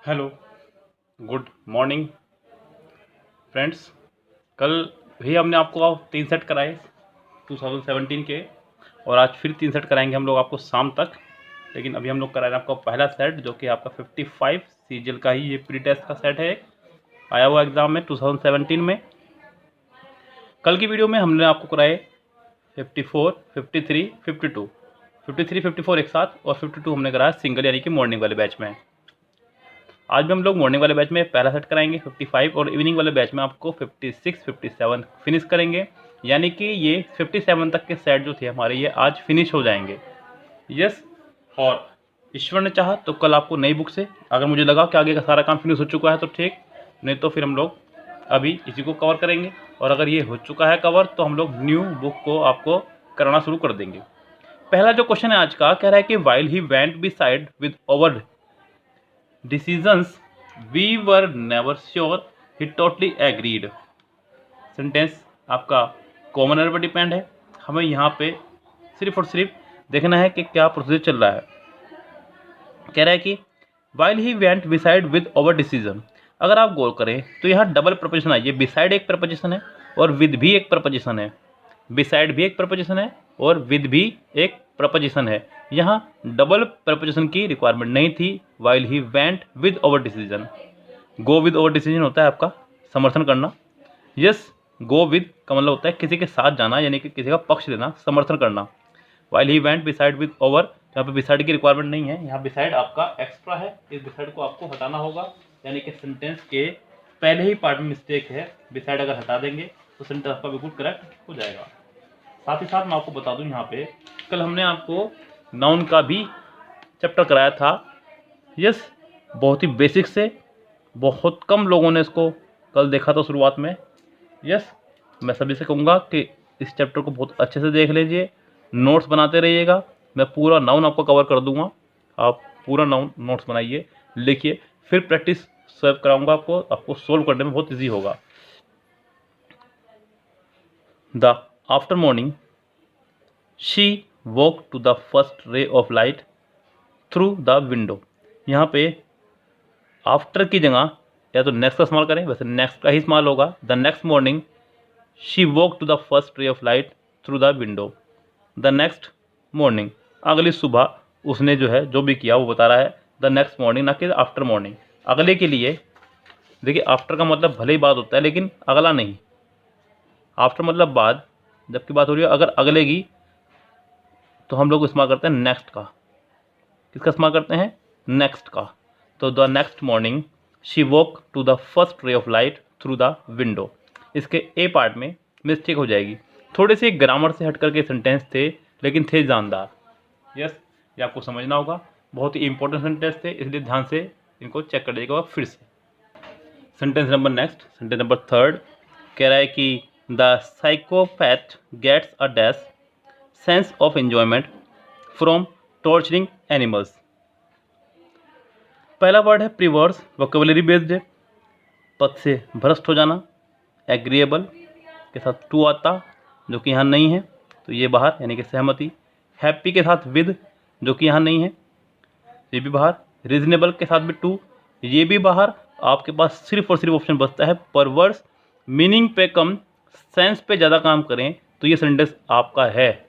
Hello, good morning friends. कल भी हमने आपको 3 सेट कराए 2017 के, और आज फिर 3 सेट कराएंगे हम लोग आपको शाम तक। लेकिन अभी हम लोग करा रहे हैं आपका पहला सेट, जो कि आपका 55 सीजीएल का ही ये प्री टेस्ट का सेट है, आया हुआ एग्ज़ाम में 2017 में। कल की वीडियो में हमने आपको कराए 54, 53, 52, 53, 54 एक साथ, और 52 हमने कराया सिंगल, यानी कि मॉर्निंग वाले बैच में। आज भी हम लोग मॉर्निंग वाले बैच में पहला सेट कराएंगे 55, और इवनिंग वाले बैच में आपको 56, 57 फिनिश करेंगे। यानी कि ये 57 तक के सेट जो थे हमारे, ये आज फिनिश हो जाएंगे। यस, और ईश्वर ने चाहा तो कल आपको नई बुक से, अगर मुझे लगा कि आगे का सारा काम फिनिश हो चुका है तो ठीक, नहीं तो फिर हम लोग अभी इसी को कवर करेंगे। और अगर ये हो चुका है कवर तो हम लोग न्यू बुक को आपको कराना शुरू कर देंगे। पहला जो क्वेश्चन है आज का, कह रहा है कि while he went beside with over decisions we were never sure he totally agreed। Sentence आपका कॉमन एरर पर डिपेंड है। हमें यहाँ पे सिर्फ और सिर्फ देखना है कि क्या प्रोसीजर चल रहा है। कह रहा है कि while he went beside with our decision। अगर आप गौर करें तो यहाँ डबल प्रपोजिशन है। ये बिसाइड एक प्रपोजिशन है और विद भी एक प्रपोजिशन है। बिसाइड भी एक प्रपोजिशन है और विद भी एक प्रपोजिशन है। यहाँ डबल प्रपोजिशन की रिक्वायरमेंट नहीं थी। While he went with over decision, go with over decision होता है आपका समर्थन करना। यस, गो विद का मतलब होता है किसी के साथ जाना, यानी कि किसी का पक्ष लेना, समर्थन करना। While he went beside with over, यहाँ पे बिसाइड की रिक्वायरमेंट नहीं है। यहाँ बिसाइड आपका एक्स्ट्रा है, इस बिसाइड को आपको हटाना होगा। यानी कि सेंटेंस के पहले ही पार्ट में मिस्टेक है, बिसाइड अगर हटा देंगे तो सेंटेंस आपका बिल्कुल करेक्ट हो जाएगा। साथ ही साथ मैं आपको बता दूं, यहाँ पे कल हमने आपको नाउन का भी चैप्टर कराया था। यस, बहुत ही बेसिक से, बहुत कम लोगों ने इसको कल देखा था शुरुआत में। यस, मैं सभी से कहूँगा कि इस चैप्टर को बहुत अच्छे से देख लीजिए, नोट्स बनाते रहिएगा। मैं पूरा नाउन आपको कवर कर दूंगा, आप पूरा नाउन नोट्स बनाइए, लिखिए, फिर प्रैक्टिस सर्व कराऊंगा आपको सोल्व करने में बहुत ईजी होगा। The after morning she walk to the first ray of light through the window. यहाँ पे आफ्टर की जगह या तो नेक्स्ट का इस्तेमाल करें, वैसे नेक्स्ट का ही इस्तेमाल होगा। The next morning she walk to the first ray of light through the window. The next morning, अगली सुबह उसने जो है जो भी किया वो बता रहा है। द नेक्स्ट मॉर्निंग, ना कि आफ्टर मॉर्निंग। अगले के लिए देखिए, आफ्टर का मतलब भले ही बाद होता है लेकिन अगला नहीं। आफ्टर मतलब बाद, जबकि बात हो रही है अगर अगले की, तो हम लोग इस्तेमाल करते हैं नेक्स्ट का। किसका इस्तेमाल करते हैं? नेक्स्ट का। तो the next morning she walk to the first ray of light through the window. इसके ए पार्ट में मिस्टेक हो जाएगी। थोड़े से ग्रामर से हट करके सेंटेंस थे, लेकिन थे जानदार। यस, ये आपको समझना होगा, बहुत ही इंपॉर्टेंट सेंटेंस थे, इसलिए ध्यान से इनको चेक कर लीजिएगा फिर से। Sentence number next, sentence number 3 कह रहा है कि the psychopath gets a dash sense of enjoyment from torturing animals. पहला वर्ड है प्रीवर्स, वोकेबुलरी बेस्ड है। पद से भ्रष्ट हो जाना, एग्रीएबल के साथ टू आता, जो कि यहाँ नहीं है, तो ये बाहर, यानी कि सहमति। हैप्पी के साथ विद, जो कि यहाँ नहीं है, ये भी बाहर। रीजनेबल के साथ भी टू, ये भी बाहर। आपके पास सिर्फ और सिर्फ ऑप्शन बचता है परवर्स, मीनिंग पे कम, सेंस पे ज़्यादा काम करें, तो ये सेंटेंस आपका है,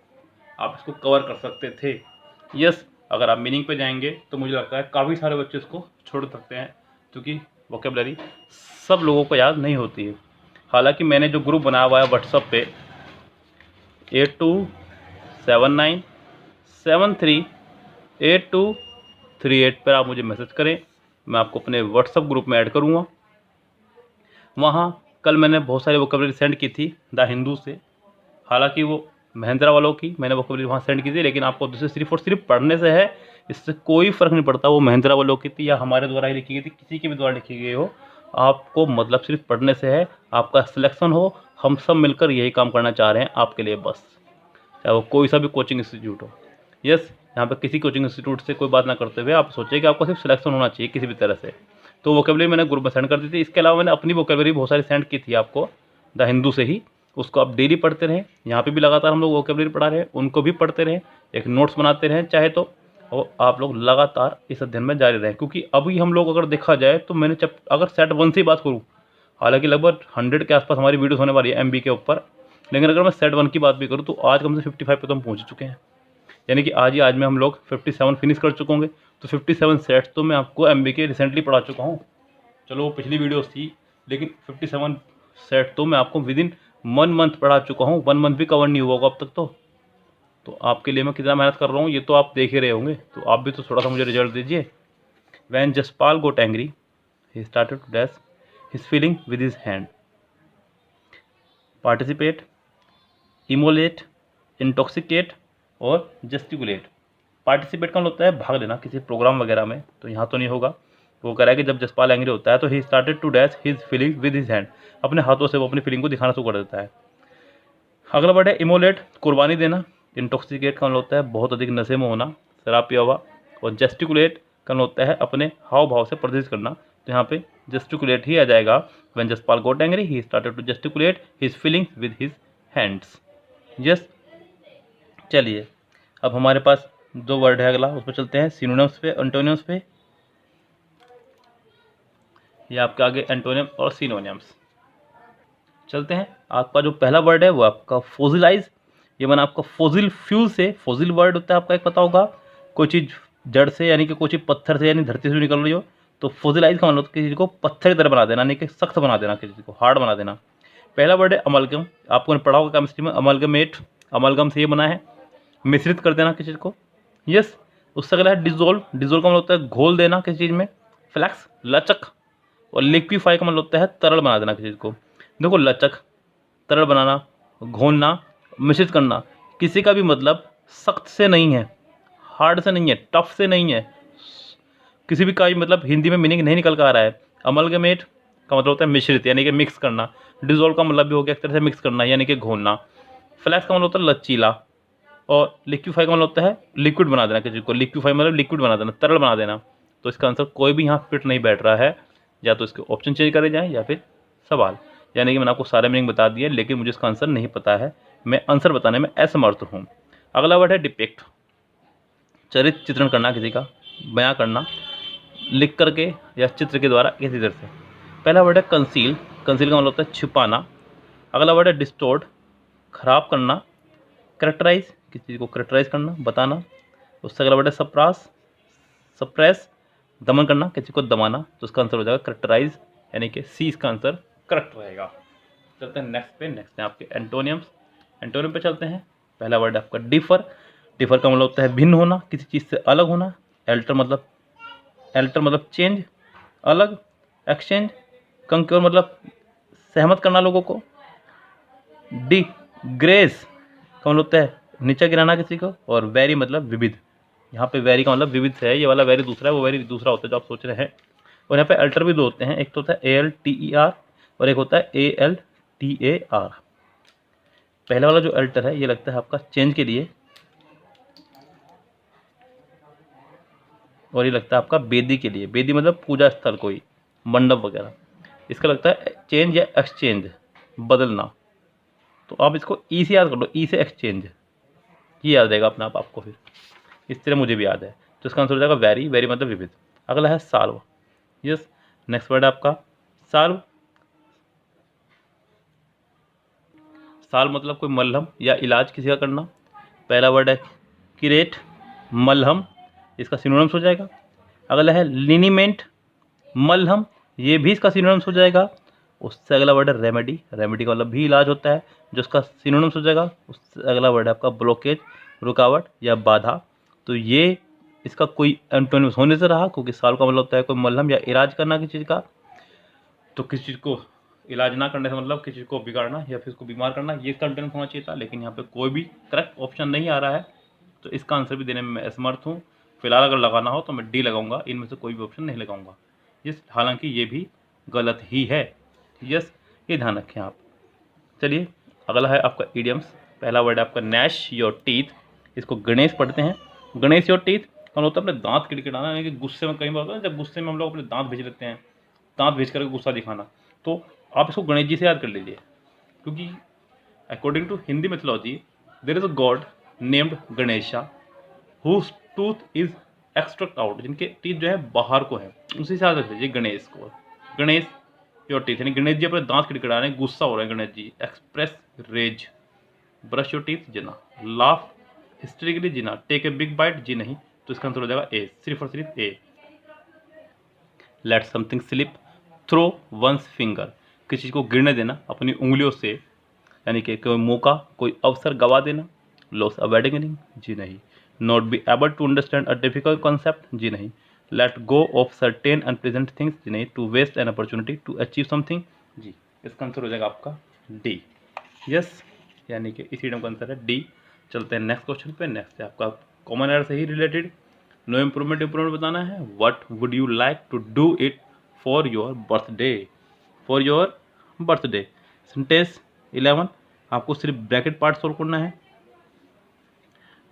आप इसको कवर कर सकते थे। यस, अगर आप मीनिंग पे जाएंगे तो मुझे लगता है काफ़ी सारे बच्चे इसको छोड़ सकते हैं, क्योंकि वोकेबुलरी सब लोगों को याद नहीं होती है। हालांकि मैंने जो ग्रुप बनाया हुआ है व्हाट्सएप पे 8279738238 पर आप मुझे मैसेज करें, मैं आपको अपने व्हाट्सएप ग्रुप में ऐड करूँगा। वहाँ कल मैंने बहुत सारी वोकेबुलरी सेंड की थी द हिंदू से। हालांकि वो महिंद्रा वालों की मैंने वोकेबुलरी वहाँ सेंड की थी, लेकिन आपको दूसरे सिर्फ और सिर्फ पढ़ने से है, इससे कोई फ़र्क नहीं पड़ता वो महिंद्रा वालों की थी या हमारे द्वारा ही लिखी गई थी, किसी के भी द्वारा लिखी गई हो। आपको मतलब सिर्फ पढ़ने से है, आपका सिलेक्शन हो। हम सब मिलकर यही काम करना चाह रहे हैं आपके लिए बस, चाहे वो कोई सा भी कोचिंग इंस्टीट्यूट हो। यस, यहाँ पर किसी कोचिंग इंस्टीट्यूट से कोई बात ना करते हुए आप सोचिए कि आपको सिर्फ सिलेक्शन होना चाहिए किसी भी तरह से। तो वोकेबुलरी मैंने ग्रुप में सेंड कर दी थी। इसके अलावा मैंने अपनी वोकेबुलरी बहुत सारी सेंड की थी आपको द हिंदू से ही, उसको आप डेली पढ़ते रहें। यहाँ पे भी लगातार हम लोग वोकेबुलरी पढ़ा रहे हैं, उनको भी पढ़ते रहें, एक नोट्स बनाते रहें। चाहे तो और आप लोग लगातार इस अध्ययन में जारी रहें, क्योंकि अभी हम लोग अगर देखा जाए तो मैंने अगर सेट 1 से बात करूँ, हालांकि लगभग 100 के आसपास हमारी वीडियोस होने वाली है MB के ऊपर, लेकिन अगर मैं सेट 1 की बात भी करूँ तो आज कम से 55 पे तो हम पहुँच चुके हैं। यानी कि आज में हम लोग 57 फिनिश कर चुके होंगे। तो 57 सेट्स तो मैं आपको MB के रिसेंटली पढ़ा चुका हूँ। चलो वो पिछली वीडियोस थी, लेकिन 57 सेट तो मैं आपको विद इन 1 मंथ पढ़ा चुका हूँ। 1 मंथ भी कवर नहीं हुआ होगा अब तक। तो आपके लिए मैं कितना मेहनत कर रहा हूँ ये तो आप देख ही रहे होंगे। तो आप भी तो थोड़ा सा मुझे रिजल्ट दीजिए। When Jaspal got angry he started to dash his feeling with his hand. Participate, immolate, intoxicate और जस्टिकुलेट। पार्टिसिपेट का मतलब होता है भाग लेना किसी प्रोग्राम वगैरह में, तो यहाँ तो नहीं होगा। तो वो कह रहा है कि जब जसपाल एंग्री होता है तो he started to dash his feeling with his hand, अपने हाथों से वो अपनी फीलिंग को दिखाना शुरू कर देता है। अगला वर्ड है इमोलेट, कुर्बानी देना। इंटॉक्सिकेट का मतलब होता है बहुत अधिक नशे में होना, शराब पिया हुआ। और जेस्टिकुलेट का मतलब होता है अपने हाव भाव से प्रदर्शित करना। तो यहाँ पे जेस्टिकुलेट ही आ जाएगा। When Jaspal got angry he started to gesticulate his feelings with his hands. Yes, चलिए अब हमारे पास दो वर्ड है अगला, उस पर चलते हैं सिनोनिम्स पे, एंटोनिम्स पे। ये आपके आगे एंटोनिम और सिनोनिम्स चलते हैं। आपका जो पहला वर्ड है वो आपका फोसिलाइज। ये बना आपका फोसिल फ्यूल से। फोसिल वर्ड होता है आपका एक पता होगा, कोई चीज़ जड़ से यानी कि कोई चीज़ पत्थर से यानी धरती से निकल रही हो। तो फोसिलाइज का मतलब किसी चीज़ को पत्थर की तरह बना देना, यानी कि सख्त बना देना, किसी चीज़ को हार्ड बना देना। पहला वर्ड है अमलगम। आपको पढ़ा होगा केमिस्ट्री में, अमलगमेट। अमलगम से ये बना है मिश्रित कर देना किसी चीज़ को। यस, उससे अगला है डिजोल्व। डिजोल्व का मतलब होता है घोल देना किसी चीज़ में। फ्लैक्स, लचक। और लिक्विफाई का मतलब होता है तरल बना देना किसी चीज़ को। देखो, लचक, तरल बनाना, घोलना, मिश्रित करना, किसी का भी मतलब सख्त से नहीं है, हार्ड से नहीं है, टफ से नहीं है। किसी भी का भी मतलब हिंदी में मीनिंग नहीं निकल कर आ रहा है। अमलगमेट का मतलब होता है मिश्रित यानी कि मिक्स करना। डिजोल्व का मतलब भी हो गया एक तरह से मिक्स करना यानी कि घोलना। फ्लैक्स का मतलब होता है लचीला। और लिक्विफाई का मतलब होता है लिक्विड बना देना किसी को। लिक्विफाई मतलब लिक्विड बना देना, तरल बना देना। तो इसका आंसर कोई भी यहाँ फिट नहीं बैठ रहा है। या तो इसके ऑप्शन चेंज करे जाएँ या फिर सवाल। यानी कि मैंने आपको सारे मीनिंग बता दिए, लेकिन मुझे इसका आंसर नहीं पता है। मैं आंसर बताने में असमर्थ हूँ। अगला वर्ड है डिपिक्ट। चरित्र चित्रण करना, किसी का बयां करना लिख करके या चित्र के द्वारा किसी तरह से। पहला वर्ड है कंसील। कंसील का मतलब होता है छिपाना। अगला वर्ड है डिस्टोर्ट, खराब करना। करेक्टराइज, किसी चीज़ को करेक्टराइज करना, बताना। उससे अगला वर्ड है सप्रास, सप्रेस, दमन करना, किसी को दबाना। तो उसका आंसर हो जाएगा करेक्टराइज, यानी कि सी इसका आंसर करेक्ट रहेगा। चलते हैं नेक्स्ट पे। नेक्स्ट है आपके एंटोनियम्स। एंटोनियम पे चलते हैं। पहला वर्ड है आपका डिफर। डिफर का मतलब होता है भिन्न होना, किसी चीज़ से अलग होना। एल्टर मतलब चेंज, अलग, एक्सचेंज। कंक्योर मतलब सहमत करना लोगों को। डी ग्रेस का मतलब होता है नीचे गिराना किसी को। और वेरी मतलब विविध। यहाँ पे वेरी का मतलब विविध से है, ये वाला वेरी दूसरा है, वो वेरी दूसरा होता है जो आप सोच रहे हैं। और यहाँ पे अल्टर भी दो होते हैं, एक तो होता है ALTER और एक होता है ALTAR। पहले वाला जो अल्टर है ये लगता है आपका चेंज के लिए, और ये लगता है आपका बेदी के लिए। बेदी मतलब पूजा स्थल, कोई मंडप वगैरह। इसका लगता है चेंज या एक्सचेंज, बदलना। तो आप इसको ई से याद कर लो, ई से एक्सचेंज, ये याद रहेगा अपना आप आपको। फिर इस तरह मुझे भी याद है। तो इसका आंसर हो जाएगा वेरी। वेरी मतलब विविध। अगला है साल्व। यस, नेक्स्ट वर्ड है आपका साल्व। साल्व मतलब कोई मलहम या इलाज किसी का करना। पहला वर्ड है किरेट, मलहम, इसका सिनोनिम्स हो जाएगा। अगला है लिनीमेंट, मलहम, ये भी इसका सिनोनिम्स हो जाएगा। उससे अगला वर्ड है रेमेडी। रेमेडी का मतलब भी इलाज होता है, जो उसका सिनोनिम्स हो जाएगा। उससे अगला वर्ड है आपका ब्लॉकेज, रुकावट या बाधा। तो ये इसका कोई एंटोनिम्स होने से रहा, क्योंकि साल का मतलब होता है कोई मलहम या इलाज करना किसी चीज़ का। तो किसी चीज़ को इलाज ना करने से मतलब किसी को बिगाड़ना या फिर उसको बीमार करना, ये इसका एंटोनिम्स होना चाहिए था। लेकिन यहाँ पे कोई भी करेक्ट ऑप्शन नहीं आ रहा है, तो इसका आंसर भी देने में मैं असमर्थ हूँ। फिलहाल अगर लगाना हो तो मैं डी लगाऊंगा, इनमें से कोई भी ऑप्शन नहीं लगाऊंगा। यस, हालांकि ये भी गलत ही है। यस, ये ध्यान रखें आप। चलिए अगला है आपका इडियम्स। पहला वर्ड है आपका नैश योर टीथ। इसको गणेश पढ़ते हैं। गणेश योर टीथ का होता है अपने दांत किड़किड़ाना, यानी कि गुस्से में कई बार होता है जब गुस्से में हम लोग अपने दांत भेज लेते हैं, दांत भेज करके गुस्सा दिखाना। तो आप इसको गणेश जी से याद कर लीजिए, क्योंकि according to Hindi mythology there is a god named Ganesha who tooth is extract out, जिनके टीथ जो है बाहर को है, उसी से याद रख लीजिए गणेश को। गणेश योर टीथ, यानी गणेश जी अपने दांत खिड़खिड़ा रहे हैं, गुस्सा हो रहे हैं Ganesh ji. Express rage, brush your teeth, जीना। लाफ हिस्ट्रिकली, जीना। टेक ए बिग बाइट, जी नहीं, तो इसका आंसर हो जाएगा ए, सिर्फ और सिर्फ A. Let something slip, throw one's finger, किसी चीज़ को गिरने देना अपनी उंगलियों से, यानी कि कोई मौका, कोई अवसर गवा देना। लॉस अ वेडिंग रिंग, जी नहीं। Not be able to understand a difficult concept, जी नहीं। Let go of certain unpleasant things, जी नहीं। To waste an opportunity to achieve something, जी। इसका आंसर हो जाएगा आपका डी, यस, यानी कि इसी टर्म का आंसर है डी। चलते हैं नेक्स्ट क्वेश्चन पे। नेक्स्ट है आपका कॉमन एरर से ही रिलेटेड, नो इम्प्रूवमेंट बताना है। What would you like to do it for your birthday, for your birthday. Sentence 11, आपको सिर्फ ब्रैकेट पार्ट सोल्व करना है।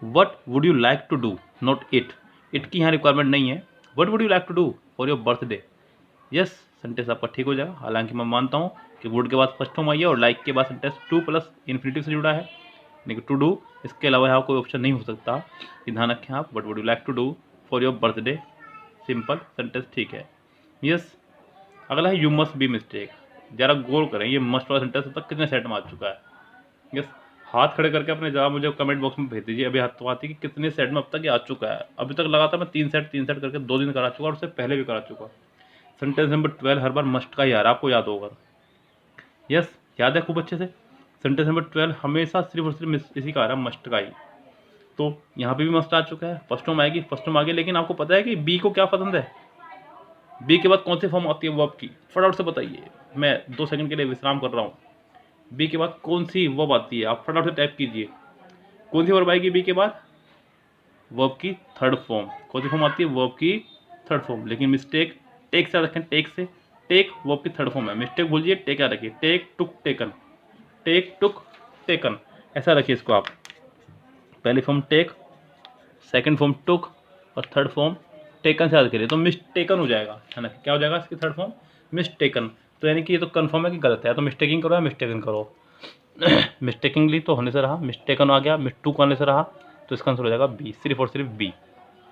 What would you like to do, not it, it की यहाँ requirement नहीं है। What would you like to do for your birthday, yes, sentence आपका ठीक हो जाएगा। हालांकि मैं मानता हूँ कि वुड के बाद फर्स्ट फॉर्म आई है और लाइक के बाद सेंटेंस टू प्लस इन्फिनिटिव से जुड़ा है, यानी कि टू डू, इसके अलावा यहाँ कोई ऑप्शन नहीं हो सकता, ये ध्यान रखें आप। What would you like to do for your birthday, simple, sentence ठीक है, यस। अगला है यू मस्ट बी मिस्टेक, जरा गौर करें, ये मस्ट वाला सेंटेंस तक कितने सेट में आ चुका है, यस। हाथ खड़े करके अपने जवाब मुझे कमेंट बॉक्स में भेज दीजिए अभी हाथ तो आती कि कितने सेट में अब तक ये आ चुका है। अभी तक लगातार मैं तीन सेट करके 2 दिन करा चुका और उससे पहले भी करा चुका। सेंटेंस नंबर 12 हर बार मस्ट का ही आ रहा है, आपको याद होगा, यस, याद है खूब अच्छे से। सेंटेंस नंबर 12 हमेशा सिर्फ और सिर्फ इसी का आ रहा है, मस्ट का ही। तो यहाँ पे भी मस्ट आ चुका है, फर्स्ट फॉर्म आएगी, फर्स्ट फॉर्म आ गई, लेकिन आपको पता है कि बी को क्या पसंद है, बी के बाद कौन सी फॉर्म आती है वर्ब की, फटाफट से बताइए, मैं 2 सेकंड के लिए विश्राम कर रहा हूँ। बी के बाद कौन सी वर्ब आती है, आप फटाफट से टाइप कीजिए, कौन सी वर्ब आएगी बी के बाद, वर्ब की थर्ड फॉर्म। कौन सी फॉर्म आती है, वर्ब की थर्ड फॉर्म, लेकिन मिस्टेक टेक से रखें, टेक से, टेक वर्ब की थर्ड फॉर्म है, मिस्टेक भूलिए, टेक याद रखिए, take took taken, take took taken, ऐसा रखिए इसको आप। पहली form take, second form took और थर्ड फॉर्म टेकन से याद करिए, तो मिस्टेकन हो जाएगा, है ना। क्या हो जाएगा इसकी थर्ड फॉर्म, मिस्टेकन। तो यानी कि ये तो कन्फर्म है कि गलत है, तो मिस्टेकिंग करो या मिस्टेकन करो। मिस्टेकिंगली तो होने से रहा, मिस्टेकन आ गया, मिस्टूक आने से रहा, तो इसका आंसर हो जाएगा बी, सिर्फ और सिर्फ बी,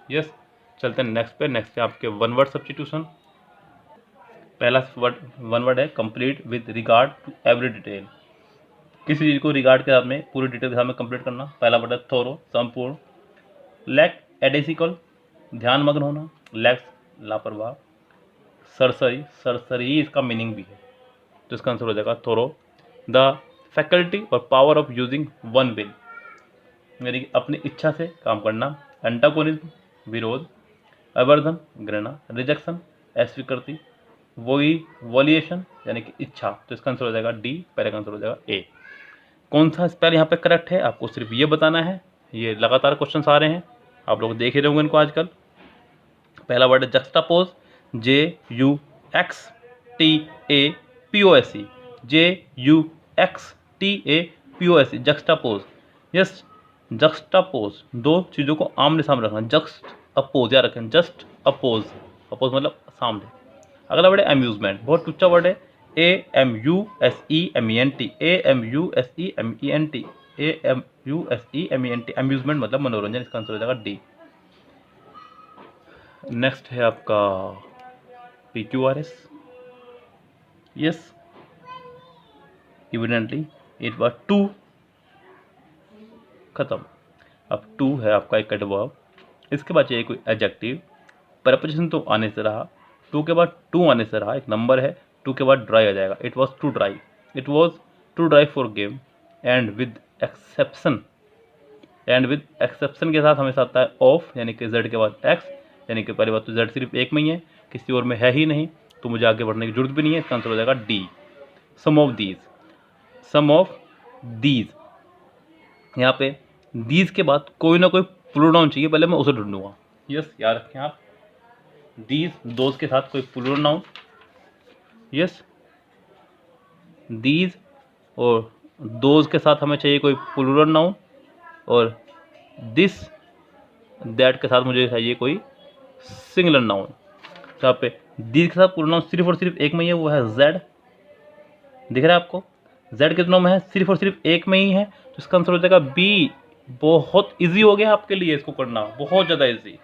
यस। चलते हैं नेक्स्ट पे। नेक्स्ट पे आपके वन वर्ड सब्स्टिट्यूशन। पहला वन वर्ड है complete with regard to every detail, किसी चीज़ को रिगार्ड के साथ में, पूरी डिटेल के साथ में कंप्लीट करना। पहला वर्ड है थोरो, संपूर्ण। लैक एडेसिकल, ध्यान मग्न होना। लैक्स, लापरवाह। सरसरी, सरसरी इसका मीनिंग भी है, तो इसका आंसर हो जाएगा थोरो। द फैकल्टी और power of using one will, यानी कि अपनी इच्छा से काम करना। एंटागोनिज्म, विरोध। अवर्धन, घृणा। रिजेक्शन, अस्वीकृति। वोलिएशन, यानी कि इच्छा, तो इसका आंसर हो जाएगा डी, पहले का आंसर हो जाएगा ए। कौन सा स्पेल यहाँ पे करेक्ट है आपको सिर्फ ये बताना है, ये लगातार क्वेश्चन आ रहे हैं, आप लोग देख ही रहे होंगे इनको आजकल। पहला वर्ड है juxtapose, JUXTAPOSE, JUXTAPOSE, juxtapose, yes. Juxtapose, दो चीज़ों को आमने सामने रखना, जस्ट अपोज, याद रखें, जस्ट अपोज, अपोज मतलब सामने। अगला वर्ड है अम्यूजमेंट, बहुत टूचा वर्ड है, AMUSEMENT, AMUSEMENT, AMUSEMENT, अम्यूजमेंट मतलब मनोरंजन, इसका आंसर हो जाएगा डी। नेक्स्ट है आपका PQRS, yes, evidently it was too, खत्म। अब टू है आपका एक एडवर्ब, इसके बाद चाहिए कोई एडजेक्टिव, प्रपोजिशन तो आने से रहा, टू के बाद टू आने से रहा, एक नंबर है, टू के बाद ड्राई आ जाएगा, it was too dry, it was too dry for game. And with exception, and with exception के साथ हमेशा आता है ऑफ, यानी कि जेड के बाद एक्स, यानी कि पहली बात तो जेड सिर्फ एक में ही है, किसी और में है ही नहीं, तो मुझे आगे बढ़ने की जरूरत भी नहीं है, इसका आंसर हो जाएगा D, some of these, some of these. यहाँ पे दीज के बाद कोई ना कोई प्लूरल चाहिए, पहले मैं उसे ढूंढूंगा, यस, याद रखें आप, दीज, दोज के साथ कोई प्लूरल नाउन, यस, दीज और दोज के साथ हमें चाहिए कोई प्लूरल नाउन, और दिस दैट के साथ मुझे चाहिए कोई सिंगुलर नाउन। यहाँ पे दीज के साथ प्लूरल नाउन सिर्फ और सिर्फ एक में ही है, वो है जेड, दिख रहा है आपको, जेड कितनों में है, सिर्फ और सिर्फ एक में ही है, तो इसका आंसर हो जाएगा बी, बहुत इजी हो गया आपके लिए इसको करना, बहुत ज़्यादा इजी।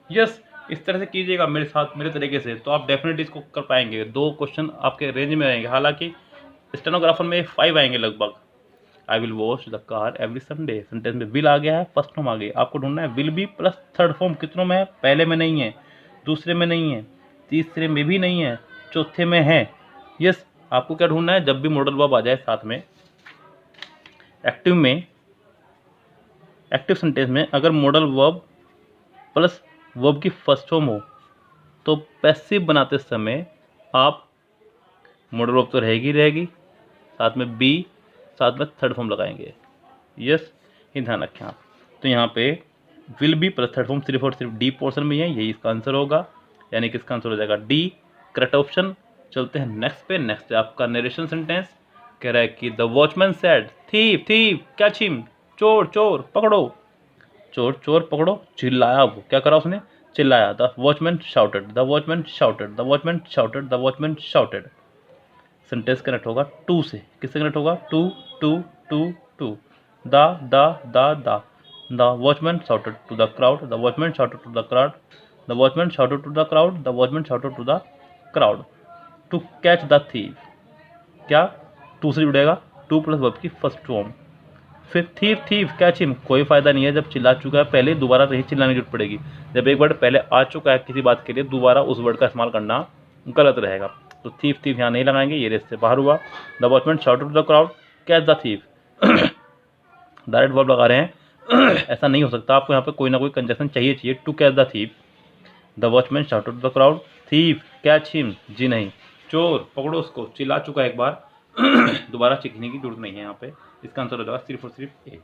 यस, इस तरह से कीजिएगा मेरे साथ, मेरे तरीके से, तो आप डेफिनेटली इसको कर पाएंगे। 2 क्वेश्चन आपके रेंज में आएंगे, हालांकि स्टेनोग्राफर में 5 आएंगे लगभग। I will wash the car every Sunday, sentence में विल आ गया है, फर्स्ट फॉर्म आ गई, आपको ढूंढना है will be plus third form कितनों में है, पहले में नहीं है, दूसरे में नहीं है, तीसरे में भी नहीं है, चौथे में है। यस, आपको क्या ढूंढना है, जब भी मॉडल वर्ब आ जाए साथ में, एक्टिव सेंटेंस में अगर मॉडल वर्ब प्लस वर्ब की फर्स्ट फॉर्म हो तो पैसिव बनाते समय आप मॉडल वर्ब तो रहेगी, साथ में बी, साथ में थर्ड फॉर्म लगाएंगे। यस, ये ध्यान रखें आप। तो यहाँ पे will be plus third form सिर्फ और सिर्फ डी पोर्शन में है, यही इसका आंसर होगा, यानी कि इसका आंसर हो जाएगा डी, करेक्ट ऑप्शन। चलते हैं नेक्स्ट पे। नेक्स्ट है आपका नरेशन सेंटेंस, कह रहा है कि the watchman said thief thief catch him, चोर चोर पकड़ो, चोर चोर पकड़ो, चिल्लाया वो, क्या करा उसने, चिल्लाया। The watchman shouted, the watchman shouted, the watchman shouted, the watchman shouted. Sentence connect होगा टू से, किससे कनेक्ट होगा, to to to to, the watchman shouted to the crowd, the watchman shouted to the crowd, the watchman shouted to the crowd, the watchman shouted to the crowd to catch the thief. क्या to से जुड़ेगा, to plus verb की first form, फिर thief thief catch him, कोई फायदा नहीं है, जब चिल्ला चुका है पहले दोबारा नहीं चिल्लाने की जरूरत पड़ेगी। जब एक वर्ड पहले आ चुका है किसी बात के लिए, दोबारा उस वर्ड का इस्तेमाल करना गलत रहेगा। तो थीफ थीफ यहाँ नहीं लगाएंगे, ये रेस से बाहर हुआ। The watchman shouted to the crowd catch the thief, direct verb लगा रहे हैं ऐसा नहीं हो सकता, आपको यहाँ पे कोई ना कोई कंजक्शन चाहिए to catch the thief. The watchman shouted to the crowd thief catch him, जी नहीं, चोर पकड़ो उसको, चिल्ला चुका है एक बार दोबारा चिखने की जरूरत नहीं है यहाँ पे, इसका आंसर हो जाएगा सिर्फ और सिर्फ ए।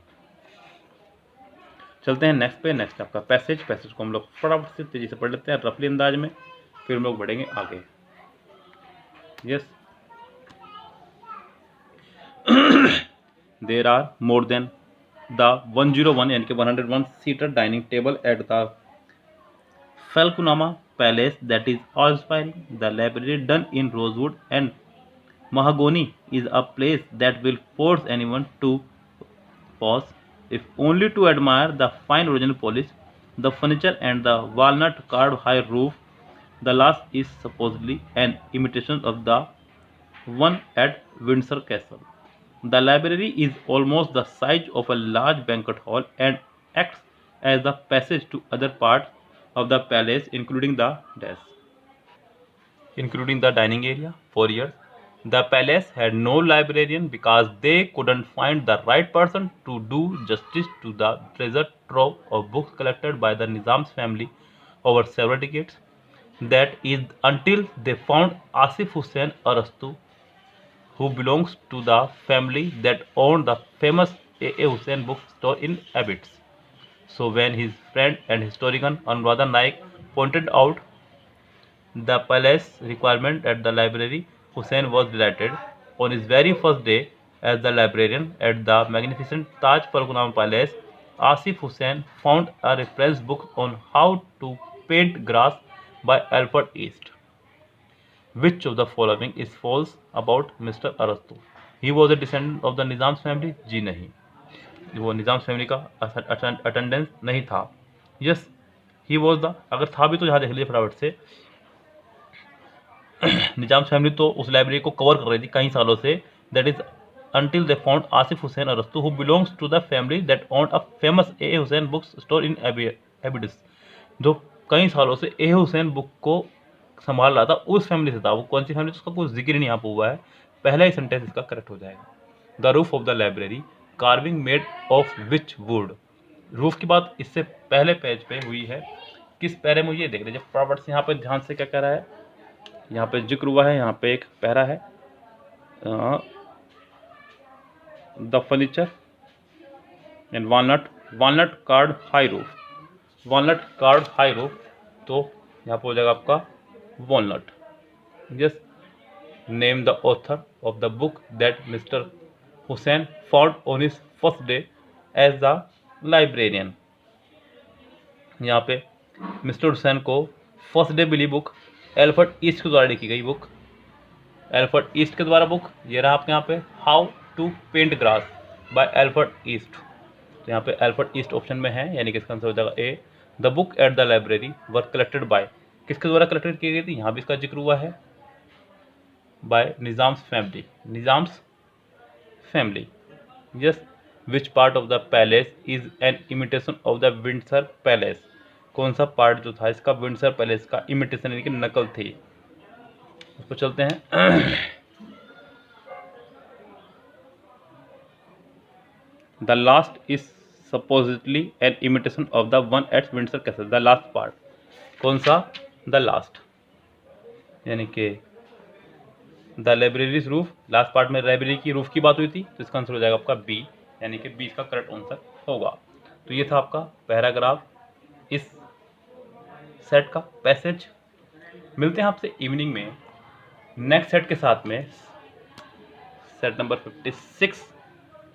चलते हैं नेक्स्ट पे। नेक्स्ट आपका पैसेज को हम लोग फटाफट से तेजी से पढ़ लेते हैं रफली अंदाज में, फिर हम लोग बढ़ेंगे आगे। Yes, there are more than the 101 यानी कि 101 seater dining table at the Falconama Palace that is awe-inspiring. The library done in rosewood and mahogany is a place that will force anyone to pause, if only to admire the fine original polish, the furniture and the walnut carved high roof. The last is supposedly an imitation of the one at Windsor Castle. The library is almost the size of a large banquet hall and acts as the passage to other parts of the palace, including the dining area. For years, the palace had no librarian because they couldn't find the right person to do justice to the treasure trove of books collected by the Nizam's family over several decades. That is until they found Asif Hussain Arastu, who belongs to the family that owned the famous A.A. Hussain bookstore in Abbots. So when his friend and historian Anuradha Naik pointed out the palace requirement at the library, Hussain was delighted. On his very first day as the librarian at the magnificent Taj Falconama Palace, Asif Hussain found a reference book on how to paint grass by Alfred East. Which of the following is false about Mr. Arastu? He was a descendant of the Nizam's family? जी नहीं, वो निज़ाम family का attendance नहीं था। Yes, he was the, अगर था भी तो यहाँ देख लीजिए फटाफट से निज़ाम फैमिली तो उस लाइब्रेरी को कवर कर रही थी कई सालों से। That is until they found Asif Hussain Arastu, who belongs to the family that owned a famous A.A. Hussain book store in Abbots, जो कई सालों से A.A. हुसैन बुक को संभाल रहा था, उस फैमिली से था। वो कौन सी फैमिली, उसका कोई जिक्र नहीं यहाँ पर हुआ है, पहला ही सेंटेंस इसका करेक्ट हो जाएगा। The roof of the library carving made of which would, roof की बात इससे पहले पेज पे हुई है, किस पैरे में ये देख लीजिए फटाफट से, यहाँ पे ध्यान से क्या कह रहा है, यहाँ पे जिक्र हुआ है, यहाँ पे एक पैरा है, the furniture and walnut card high roof, walnut card high roof, तो यहाँ पे हो जाएगा आपका walnut. Yes, name the author of the book that mister Hussain found on his first day as the librarian. यहाँ पे मिस्टर हुसैन को फर्स्ट डे मिली बुक एल्फ्रेड ईस्ट के द्वारा लिखी गई बुक, एल्फ्रेड ईस्ट के द्वारा बुक, ये रहा आपके यहाँ पे how to paint grass by Alfred East. तो यहाँ पे अल्फ्रेड ईस्ट ऑप्शन में है, यानी कि इसका आंसर हो जाएगा A. The book at the library were collected by, किसके द्वारा कलेक्टेड की गई थी, यहाँ भी इसका जिक्र हुआ है, by Nizam's family, Nizam's family. Yes, which part of the palace is an imitation of the Windsor palace, कौन सा पार्ट जो था इसका विंडसर पैलेस का इमिटेशन यानी कि नकल थी। उसको चलते हैं। The last is supposedly an imitation of the one at Windsor castle, the last part कौन सा, द लास्ट, यानी कि the library's roof, last part में लाइब्रेरी की रूफ की बात हुई थी, तो इसका आंसर हो जाएगा आपका बी, यानी कि बी इसका करेक्ट आंसर होगा। तो ये था आपका पैराग्राफ इस सेट का पैसेज। मिलते हैं आपसे इवनिंग में नेक्स्ट सेट के साथ में, सेट नंबर 56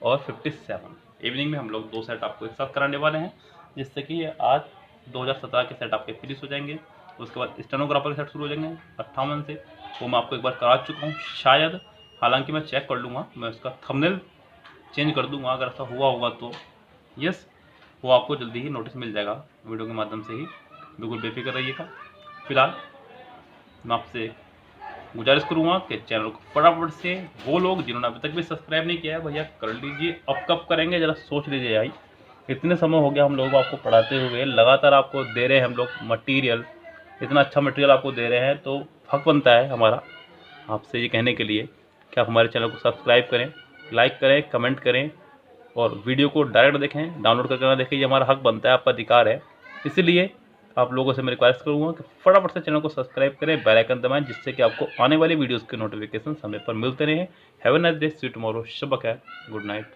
और 57। इवनिंग में हम लोग 2 सेट आपको एक साथ कराने वाले हैं, जिससे कि आज 2017 के सेट आपके फिनिश हो जाएंगे। उसके बाद स्टेनोग्राफर के सेट शुरू हो जाएंगे 58 से, वो मैं आपको एक बार करा चुका हूँ शायद, हालांकि मैं चेक कर लूँगा, मैं उसका थंबनेल चेंज कर दूंगा अगर ऐसा हुआ होगा तो। यस, वो आपको जल्दी ही नोटिस मिल जाएगा वीडियो के माध्यम से ही, बिल्कुल बेफिक्र रहिएगा। फिलहाल मैं आपसे गुजारिश करूँगा कि चैनल को फटाफट से, वो लोग जिन्होंने अभी तक भी सब्सक्राइब नहीं किया है भैया कर लीजिए। अब कब करेंगे ज़रा सोच लीजिए भाई, इतने समय हो गया हम लोग आपको पढ़ाते हुए, लगातार आपको दे रहे हैं हम लोग मटीरियल, इतना अच्छा मटेरियल आपको दे रहे हैं, तो हक बनता है हमारा आपसे ये कहने के लिए कि आप हमारे चैनल को सब्सक्राइब करें, लाइक करें, कमेंट करें, और वीडियो को डायरेक्ट देखें, डाउनलोड करके ना देखें, ये हमारा हक बनता है, आपका अधिकार है। इसलिए आप लोगों से मैं रिक्वेस्ट करूँगा कि फटाफट से चैनल को सब्सक्राइब करें, बेल आइकन दबाएं, जिससे कि आपको आने वाली वीडियोज़ के नोटिफिकेशन समय पर मिलते रहें। Have a nice day, see you tomorrow, शब बखैर, गुड नाइट।